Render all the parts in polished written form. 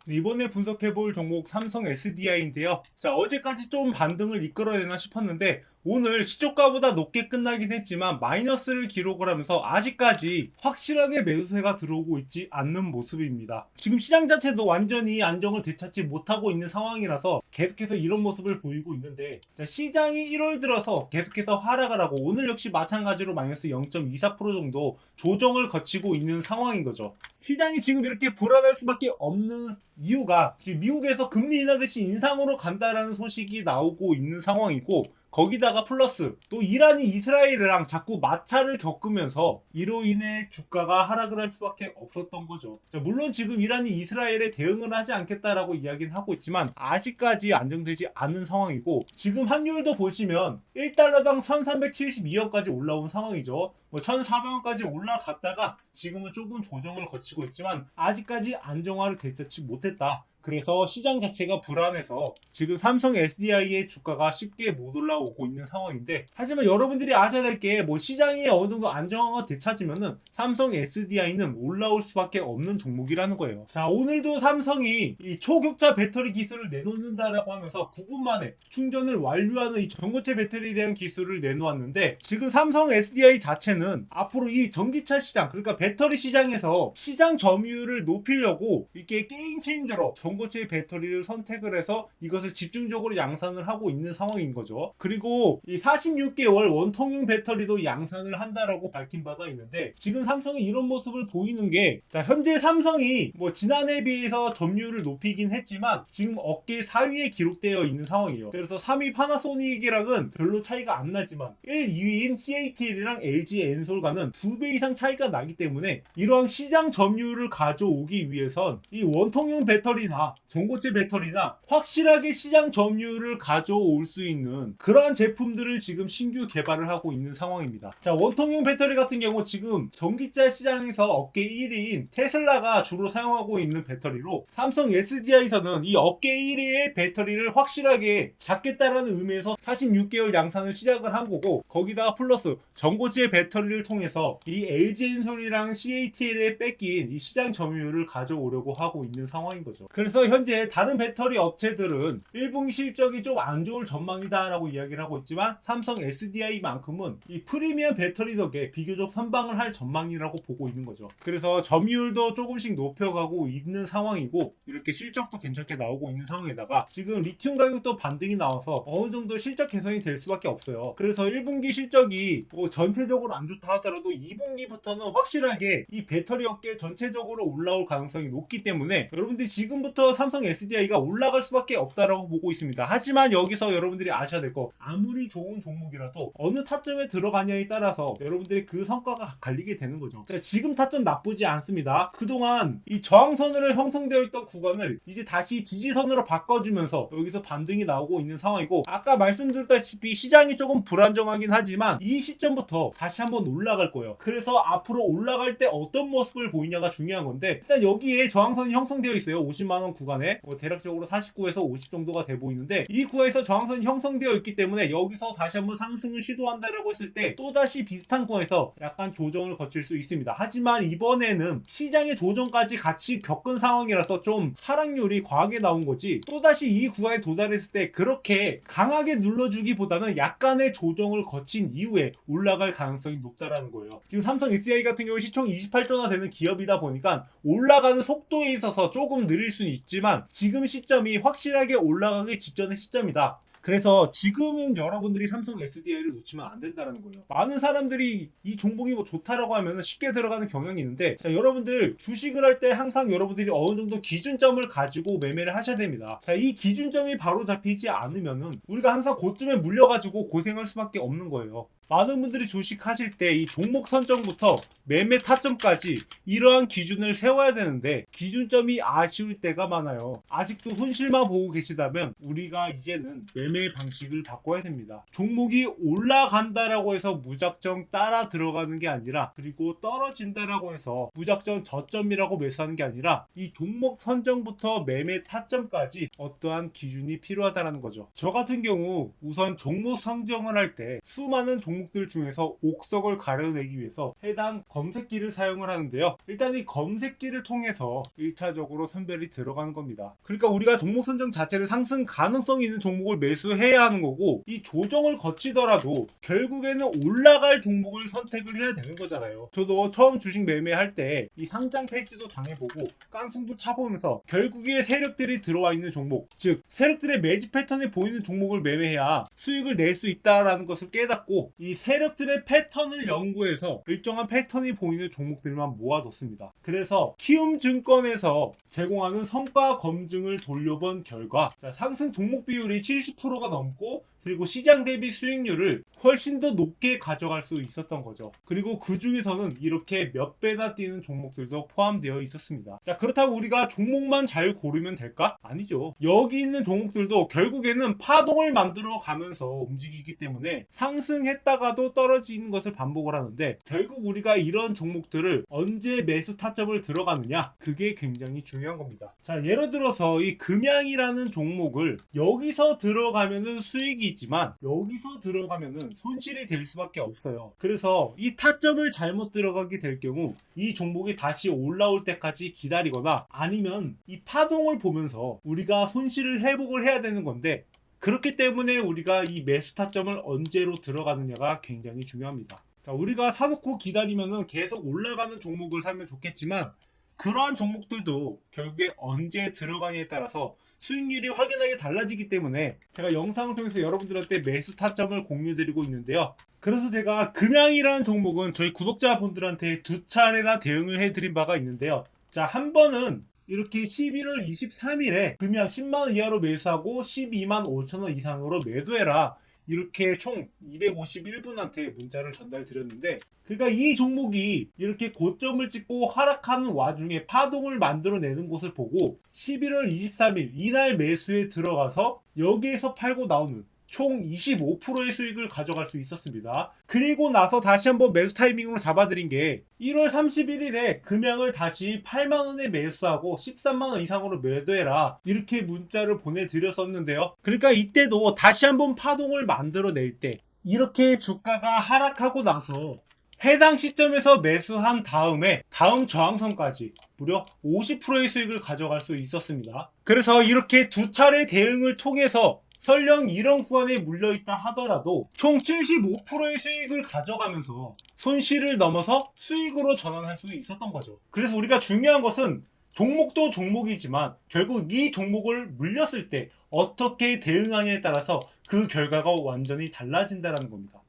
이번에 분석해볼 종목 삼성 SDI인데요. 자, 어제까지 좀 반등을 이끌어내나 싶었는데 오늘 시초가보다 높게 끝나긴 했지만 마이너스를 기록을 하면서 아직까지 확실하게 매수세가 들어오고 있지 않는 모습입니다. 지금 시장 자체도 완전히 안정을 되찾지 못하고 있는 상황이라서 계속해서 이런 모습을 보이고 있는데, 자, 시장이 1월 들어서 계속해서 하락을 하고 오늘 역시 마찬가지로 마이너스 0.24% 정도 조정을 거치고 있는 상황인 거죠. 시장이 지금 이렇게 불안할 수밖에 없는 이유가 지금 미국에서 금리 인하 대신 인상으로 간다라는 소식이 나오고 있는 상황이고, 거기다가 플러스 또 이란이 이스라엘이랑 자꾸 마찰을 겪으면서 이로 인해 주가가 하락을 할 수밖에 없었던 거죠. 자, 물론 지금 이란이 이스라엘에 대응을 하지 않겠다라고 이야기는 하고 있지만 아직까지 안정되지 않은 상황이고, 지금 환율도 보시면 1달러당 1372원까지 올라온 상황이죠. 1400원까지 올라갔다가 지금은 조금 조정을 거치고 있지만 아직까지 안정화를 되찾지 못했다. 그래서 시장 자체가 불안해서 지금 삼성 SDI의 주가가 쉽게 못 올라오고 있는 상황인데, 하지만 여러분들이 아셔야 될 게 시장이 어느 정도 안정화가 되찾으면은 삼성 SDI는 올라올 수밖에 없는 종목이라는 거예요. 자, 오늘도 삼성이 이 초격차 배터리 기술을 내놓는다라고 하면서 9분 만에 충전을 완료하는 이 전고체 배터리에 대한 기술을 내놓았는데, 지금 삼성 SDI 자체는 앞으로 이 전기차 시장, 그러니까 배터리 시장에서 시장 점유율을 높이려고 이렇게 게임 체인저로 전고체 배터리를 선택을 해서 이것을 집중적으로 양산을 하고 있는 상황인 거죠. 그리고 이 46개월 원통형 배터리도 양산을 한다라고 밝힌 바가 있는데, 지금 삼성이 이런 모습을 보이는 게, 자, 현재 삼성이 지난해에 비해서 점유율을 높이긴 했지만 지금 업계 4위에 기록되어 있는 상황이에요. 그래서 3위 파나소닉이랑은 별로 차이가 안 나지만 1, 2위인 CATL이랑 LG 엔솔과는 2배 이상 차이가 나기 때문에 이러한 시장 점유율을 가져오기 위해선 이 원통형 배터리나 전고체 배터리나 확실하게 시장 점유율을 가져올 수 있는 그러한 제품들을 지금 신규 개발을 하고 있는 상황입니다. 자, 원통형 배터리 같은 경우 지금 전기차 시장에서 업계 1위인 테슬라가 주로 사용하고 있는 배터리로, 삼성 SDI에서는 이 업계 1위의 배터리를 확실하게 잡겠다라는 의미에서 46개월 양산을 시작을 한 거고, 거기다가 플러스 전고체 배터리를 통해서 이 LG엔솔이랑 CATL에 뺏긴 이 시장 점유율을 가져오려고 하고 있는 상황인 거죠. 그래서 현재 다른 배터리 업체들은 1분기 실적이 좀 안 좋을 전망이다라고 이야기를 하고 있지만 삼성 SDI만큼은 이 프리미엄 배터리 덕에 비교적 선방을 할 전망이라고 보고 있는 거죠. 그래서 점유율도 조금씩 높여가고 있는 상황이고, 이렇게 실적도 괜찮게 나오고 있는 상황에다가 지금 리튬 가격도 반등이 나와서 어느 정도 실적 개선이 될 수밖에 없어요. 그래서 1분기 실적이 전체적으로 안 좋다 하더라도 2분기부터는 확실하게 이 배터리 업계 전체적으로 올라올 가능성이 높기 때문에 여러분들이 지금부터 삼성 SDI가 올라갈 수밖에 없다라고 보고 있습니다. 하지만 여기서 여러분들이 아셔야 될 거, 아무리 좋은 종목이라도 어느 타점에 들어가냐에 따라서 여러분들이 그 성과가 갈리게 되는 거죠. 자, 지금 타점 나쁘지 않습니다. 그동안 이 저항선으로 형성되어 있던 구간을 이제 다시 지지선으로 바꿔주면서 여기서 반등이 나오고 있는 상황이고, 아까 말씀드렸다시피 시장이 조금 불안정하긴 하지만 이 시점부터 다시 한번 올라갈 거예요. 그래서 앞으로 올라갈 때 어떤 모습을 보이냐가 중요한 건데, 일단 여기에 저항선이 형성되어 있어요. 50만원 구간에 대략적으로 49에서 50 정도가 돼 보이는데, 이 구간에서 저항선이 형성되어 있기 때문에 여기서 다시 한번 상승을 시도한다라고 했을 때 또다시 비슷한 구간에서 약간 조정을 거칠 수 있습니다. 하지만 이번에는 시장의 조정까지 같이 겪은 상황이라서 좀 하락률이 과하게 나온 거지, 또다시 이 구간에 도달했을 때 그렇게 강하게 눌러주기보다는 약간의 조정을 거친 이후에 올라갈 가능성이 높다라는 거예요. 지금 삼성 SDI 같은 경우 시총 28조나 되는 기업이다 보니까 올라가는 속도에 있어서 조금 느릴 수는 있지만 지금 시점이 확실하게 올라가기 직전의 시점이다. 그래서 지금은 여러분들이 삼성 SDI를 놓치면 안 된다는 거예요. 많은 사람들이 이 종목이 좋다라고 하면 쉽게 들어가는 경향이 있는데, 자, 여러분들 주식을 할 때 항상 여러분들이 어느 정도 기준점을 가지고 매매를 하셔야 됩니다. 자, 이 기준점이 바로 잡히지 않으면은 우리가 항상 고점에 물려가지고 고생할 수밖에 없는 거예요. 많은 분들이 주식하실 때 이 종목 선정부터 매매 타점까지 이러한 기준을 세워야 되는데 기준점이 아쉬울 때가 많아요. 아직도 손실만 보고 계시다면 우리가 이제는 매매 방식을 바꿔야 됩니다. 종목이 올라간다라고 해서 무작정 따라 들어가는 게 아니라, 그리고 떨어진다라고 해서 무작정 저점이라고 매수하는 게 아니라, 이 종목 선정부터 매매 타점까지 어떠한 기준이 필요하다는 거죠. 저 같은 경우 우선 종목 선정을 할 때 수많은 종목 종목들 중에서 옥석을 가려내기 위해서 해당 검색기를 사용을 하는데요. 일단 이 검색기를 통해서 1차적으로 선별이 들어가는 겁니다. 그러니까 우리가 종목 선정 자체를 상승 가능성이 있는 종목을 매수해야 하는 거고, 이 조정을 거치더라도 결국에는 올라갈 종목을 선택을 해야 되는 거잖아요. 저도 처음 주식 매매할 때 이 상장 페이지도 당해보고 깡통도 차보면서 결국에 세력들이 들어와 있는 종목, 즉 세력들의 매집 패턴이 보이는 종목을 매매해야 수익을 낼 수 있다라는 것을 깨닫고, 이 세력들의 패턴을 연구해서 일정한 패턴이 보이는 종목들만 모아뒀습니다. 그래서 키움증권에서 제공하는 성과 검증을 돌려본 결과, 상승 종목 비율이 70%가 넘고, 그리고 시장 대비 수익률을 훨씬 더 높게 가져갈 수 있었던 거죠. 그리고 그 중에서는 이렇게 몇 배나 뛰는 종목들도 포함되어 있었습니다. 자, 그렇다고 우리가 종목만 잘 고르면 될까? 아니죠. 여기 있는 종목들도 결국에는 파동을 만들어 가면서 움직이기 때문에 상승했다가도 떨어지는 것을 반복을 하는데, 결국 우리가 이런 종목들을 언제 매수 타점을 들어가느냐, 그게 굉장히 중요한 겁니다. 자, 예를 들어서 이 금양이라는 종목을 여기서 들어가면은 수익이지만 여기서 들어가면은 손실이 될 수밖에 없어요. 그래서 이 타점을 잘못 들어가게 될 경우 이 종목이 다시 올라올 때까지 기다리거나, 아니면 이 파동을 보면서 우리가 손실을 회복을 해야 되는 건데, 그렇기 때문에 우리가 이 매수 타점을 언제로 들어가느냐가 굉장히 중요합니다. 자, 우리가 사놓고 기다리면은 계속 올라가는 종목을 사면 좋겠지만, 그러한 종목들도 결국에 언제 들어가냐에 따라서 수익률이 확연하게 달라지기 때문에 제가 영상을 통해서 여러분들한테 매수 타점을 공유드리고 있는데요. 그래서 제가 금양이라는 종목은 저희 구독자분들한테 2차례나 대응을 해드린 바가 있는데요. 자, 한 번은 이렇게 11월 23일에 금양 10만원 이하로 매수하고 12만 5천원 이상으로 매도해라, 이렇게 총 251분한테 문자를 전달 드렸는데, 그러니까 이 종목이 이렇게 고점을 찍고 하락하는 와중에 파동을 만들어내는 것을 보고 11월 23일 이날 매수에 들어가서 여기에서 팔고 나오는 총 25%의 수익을 가져갈 수 있었습니다. 그리고 나서 다시 한번 매수 타이밍으로 잡아드린 게 1월 31일에 금양을 다시 8만원에 매수하고 13만원 이상으로 매도해라, 이렇게 문자를 보내드렸었는데요. 그러니까 이때도 다시 한번 파동을 만들어낼 때 이렇게 주가가 하락하고 나서 해당 시점에서 매수한 다음에 다음 저항선까지 무려 50%의 수익을 가져갈 수 있었습니다. 그래서 이렇게 2차례 대응을 통해서 설령 이런 구간에 물려있다 하더라도 총 75%의 수익을 가져가면서 손실을 넘어서 수익으로 전환할 수 있었던 거죠. 그래서 우리가 중요한 것은 종목도 종목이지만 결국 이 종목을 물렸을 때 어떻게 대응하냐에 따라서 그 결과가 완전히 달라진다는 겁니다.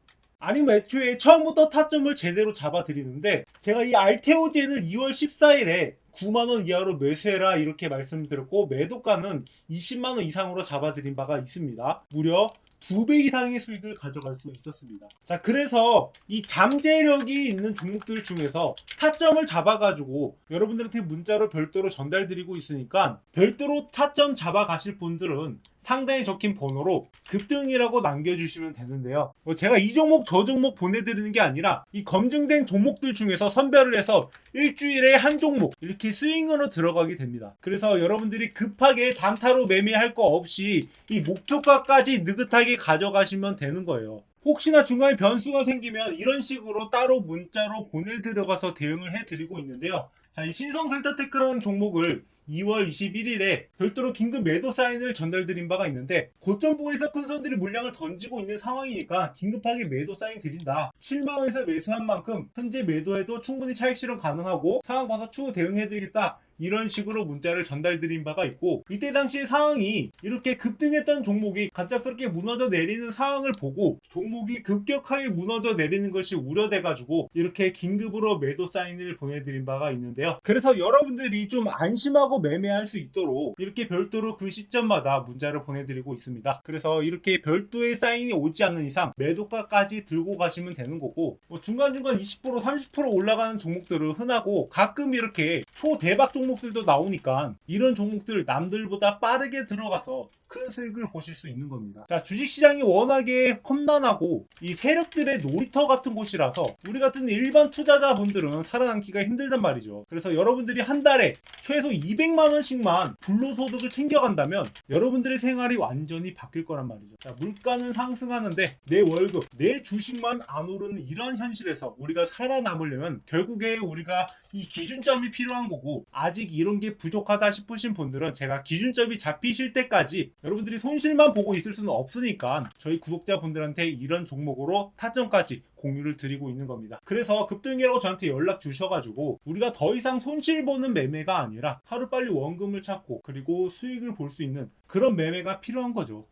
아니면 애초에 처음부터 타점을 제대로 잡아드리는데, 제가 이 알테오젠을 2월 14일에 9만원 이하로 매수해라 이렇게 말씀드렸고, 매도가는 20만원 이상으로 잡아드린 바가 있습니다. 무려 2배 이상의 수익을 가져갈 수 있었습니다. 자, 그래서 이 잠재력이 있는 종목들 중에서 타점을 잡아가지고 여러분들한테 문자로 별도로 전달드리고 있으니까, 별도로 타점 잡아가실 분들은 상단에 적힌 번호로 급등이라고 남겨주시면 되는데요. 제가 이 종목 저 종목 보내드리는 게 아니라 이 검증된 종목들 중에서 선별을 해서 일주일에 한 종목 이렇게 스윙으로 들어가게 됩니다. 그래서 여러분들이 급하게 단타로 매매할 거 없이 이 목표가까지 느긋하게 가져가시면 되는 거예요. 혹시나 중간에 변수가 생기면 이런 식으로 따로 문자로 보내들어가서 대응을 해드리고 있는데요. 자, 이 신성센터테크라는 종목을 2월 21일에 별도로 긴급 매도 사인을 전달드린 바가 있는데, 고점 부근에서 큰 손들이 물량을 던지고 있는 상황이니까 긴급하게 매도 사인 드린다, 7만원에서 매수한 만큼 현재 매도해도 충분히 차익 실현 가능하고 상황 봐서 추후 대응해드리겠다, 이런 식으로 문자를 전달드린 바가 있고, 이때 당시 상황이 이렇게 급등했던 종목이 갑작스럽게 무너져 내리는 상황을 보고 종목이 급격하게 무너져 내리는 것이 우려돼가지고 이렇게 긴급으로 매도 사인을 보내드린 바가 있는데요. 그래서 여러분들이 좀 안심하고 매매할 수 있도록 이렇게 별도로 그 시점마다 문자를 보내드리고 있습니다. 그래서 이렇게 별도의 사인이 오지 않는 이상 매도가까지 들고 가시면 되는 거고, 중간중간 20% 30% 올라가는 종목들은 흔하고, 가끔 이렇게 초대박 종목들도 나오니까 이런 종목들 남들보다 빠르게 들어가서 큰 수익을 보실 수 있는 겁니다. 자, 주식시장이 워낙에 험난하고 이 세력들의 놀이터 같은 곳이라서 우리 같은 일반 투자자분들은 살아남기가 힘들단 말이죠. 그래서 여러분들이 한 달에 최소 200만 원씩만 불로소득을 챙겨간다면 여러분들의 생활이 완전히 바뀔 거란 말이죠. 자, 물가는 상승하는데 내 월급, 내 주식만 안 오르는 이러한 현실에서 우리가 살아남으려면 결국에 우리가 이 기준점이 필요한 거고, 아직 이런 게 부족하다 싶으신 분들은 제가 기준점이 잡히실 때까지 여러분들이 손실만 보고 있을 수는 없으니까 저희 구독자분들한테 이런 종목으로 타점까지 공유를 드리고 있는 겁니다. 그래서 급등이라고 저한테 연락 주셔가지고 우리가 더 이상 손실 보는 매매가 아니라 하루빨리 원금을 찾고 그리고 수익을 볼 수 있는 그런 매매가 필요한 거죠.